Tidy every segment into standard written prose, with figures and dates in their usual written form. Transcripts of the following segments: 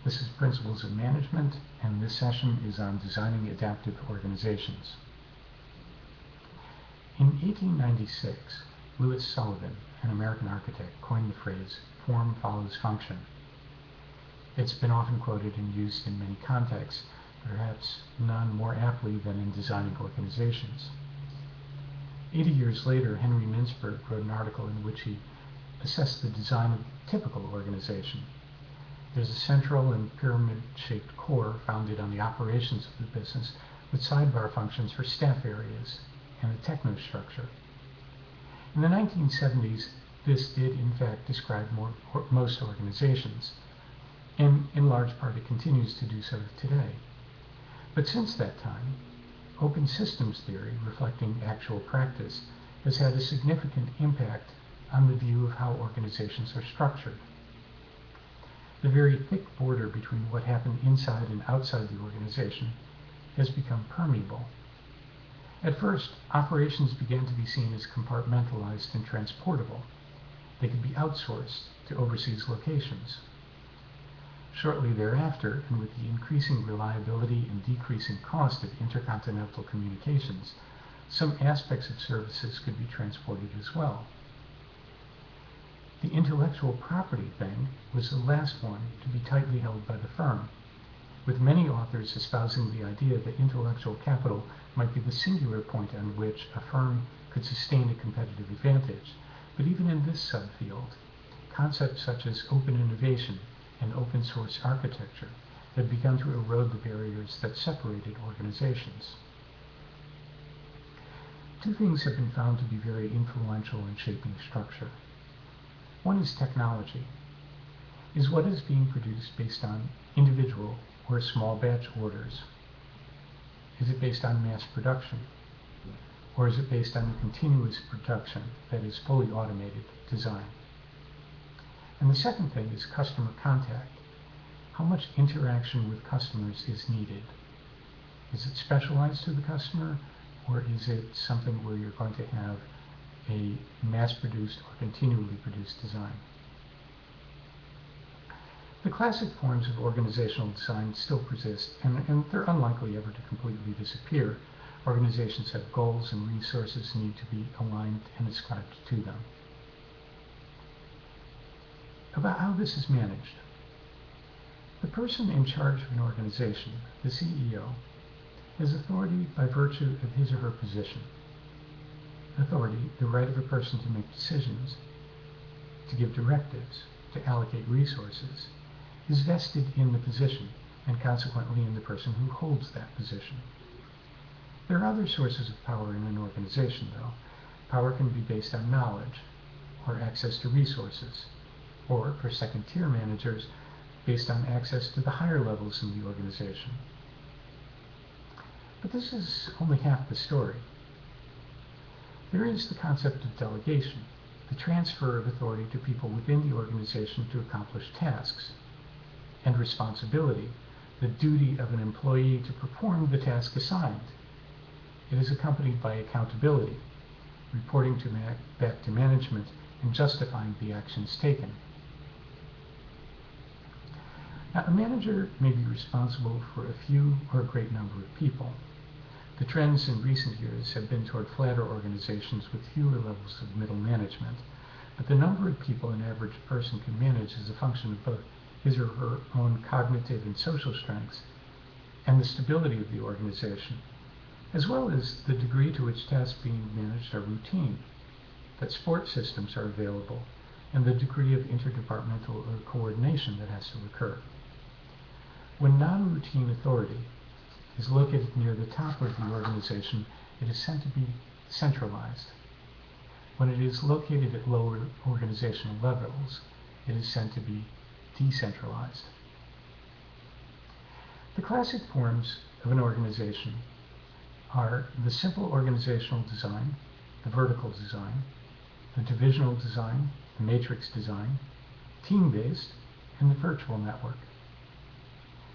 This is Principles of Management, and this session is on designing adaptive organizations. In 1896, Louis Sullivan, an American architect, coined the phrase, "form follows function." It's been often quoted and used in many contexts, perhaps none more aptly than in designing organizations. 80 years later, Henry Mintzberg wrote an article in which he assessed the design of a typical organization. There's a central and pyramid-shaped core founded on the operations of the business with sidebar functions for staff areas and a technostructure. In the 1970s, this did in fact describe most organizations, and in large part it continues to do so today. But since that time, open systems theory, reflecting actual practice, has had a significant impact on the view of how organizations are structured. The very thick border between what happened inside and outside the organization has become permeable. At first, operations began to be seen as compartmentalized and transportable. They could be outsourced to overseas locations. Shortly thereafter, and with the increasing reliability and decreasing cost of intercontinental communications, some aspects of services could be transported as well. The intellectual property thing was the last one to be tightly held by the firm, with many authors espousing the idea that intellectual capital might be the singular point on which a firm could sustain a competitive advantage. But even in this subfield, concepts such as open innovation and open source architecture had begun to erode the barriers that separated organizations. Two things have been found to be very influential in shaping structure. One is technology. Is what is being produced based on individual or small batch orders? Is it based on mass production? Or is it based on a continuous production that is fully automated design? And the second thing is customer contact. How much interaction with customers is needed? Is it specialized to the customer, or is it something where you're going to have a mass-produced or continually produced design? The classic forms of organizational design still persist, and they're unlikely ever to completely disappear. Organizations have goals, and resources need to be aligned and ascribed to them. About how this is managed. The person in charge of an organization, the CEO, has authority by virtue of his or her position. Authority, the right of a person to make decisions, to give directives, to allocate resources, is vested in the position, and consequently in the person who holds that position. There are other sources of power in an organization, though. Power can be based on knowledge, or access to resources, or, for second-tier managers, based on access to the higher levels in the organization. But this is only half the story. There is the concept of delegation, the transfer of authority to people within the organization to accomplish tasks, and responsibility, the duty of an employee to perform the task assigned. It is accompanied by accountability, reporting back to management, and justifying the actions taken. Now, a manager may be responsible for a few or a great number of people. The trends in recent years have been toward flatter organizations with fewer levels of middle management, but the number of people an average person can manage is a function of both his or her own cognitive and social strengths and the stability of the organization, as well as the degree to which tasks being managed are routine, that support systems are available, and the degree of interdepartmental coordination that has to occur. When non-routine authority is located near the top of the organization, it is said to be centralized. When it is located at lower organizational levels, it is said to be decentralized. The classic forms of an organization are the simple organizational design, the vertical design, the divisional design, the matrix design, team-based, and the virtual network.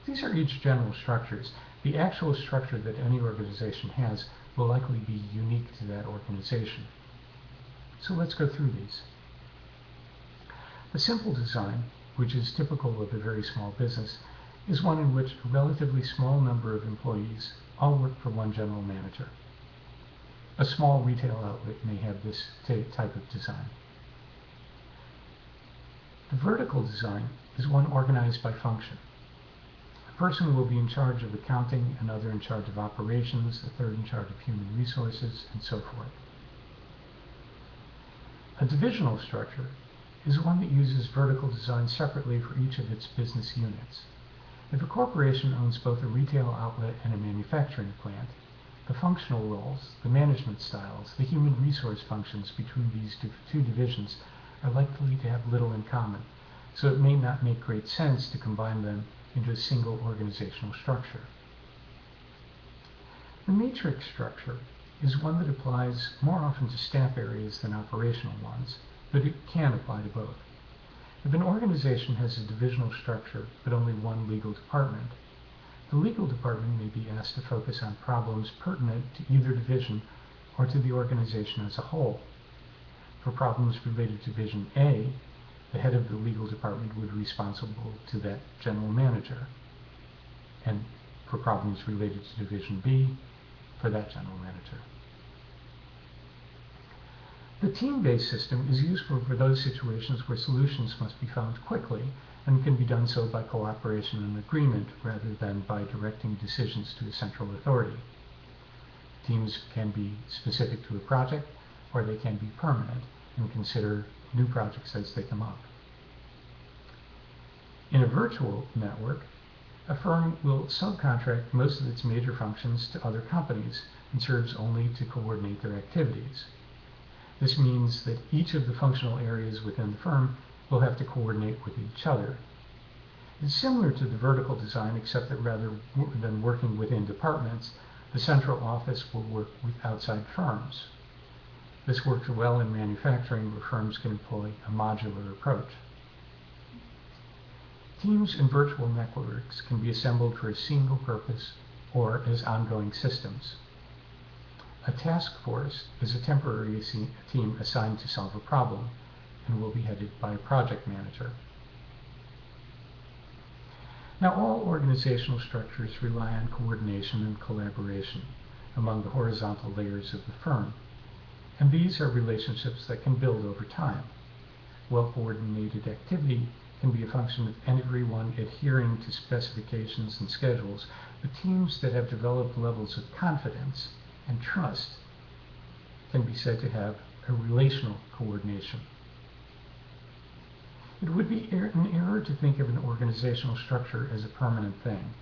These are each general structures. The actual structure that any organization has will likely be unique to that organization. So let's go through these. The simple design, which is typical of a very small business, is one in which a relatively small number of employees all work for one general manager. A small retail outlet may have this type of design. The vertical design is one organized by function. A person will be in charge of accounting, another in charge of operations, a third in charge of human resources, and so forth. A divisional structure is one that uses vertical design separately for each of its business units. If a corporation owns both a retail outlet and a manufacturing plant, the functional roles, the management styles, the human resource functions between these two divisions are likely to have little in common, so it may not make great sense to combine them into a single organizational structure. The matrix structure is one that applies more often to staff areas than operational ones, but it can apply to both. If an organization has a divisional structure but only one legal department, the legal department may be asked to focus on problems pertinent to either division or to the organization as a whole. For problems related to Division A, the head of the legal department would be responsible to that general manager, and for problems related to Division B, for that general manager. The team-based system is useful for those situations where solutions must be found quickly and can be done so by cooperation and agreement rather than by directing decisions to a central authority. Teams can be specific to a project, or they can be permanent and consider new projects as they come up. In a virtual network, a firm will subcontract most of its major functions to other companies and serves only to coordinate their activities. This means that each of the functional areas within the firm will have to coordinate with each other. It's similar to the vertical design, except that rather than working within departments, the central office will work with outside firms. This works well in manufacturing, where firms can employ a modular approach. Teams in virtual networks can be assembled for a single purpose or as ongoing systems. A task force is a temporary team assigned to solve a problem and will be headed by a project manager. Now, all organizational structures rely on coordination and collaboration among the horizontal layers of the firm, and these are relationships that can build over time. Well-coordinated activity can be a function of everyone adhering to specifications and schedules, but teams that have developed levels of confidence and trust can be said to have a relational coordination. It would be an error to think of an organizational structure as a permanent thing.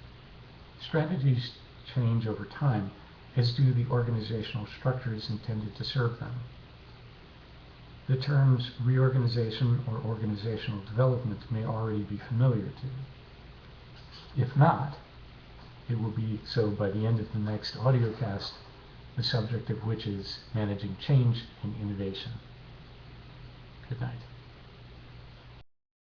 Strategies change over time, as do the organizational structures intended to serve them. The terms reorganization or organizational development may already be familiar to you. If not, it will be so by the end of the next audiocast, the subject of which is managing change and innovation. Good night.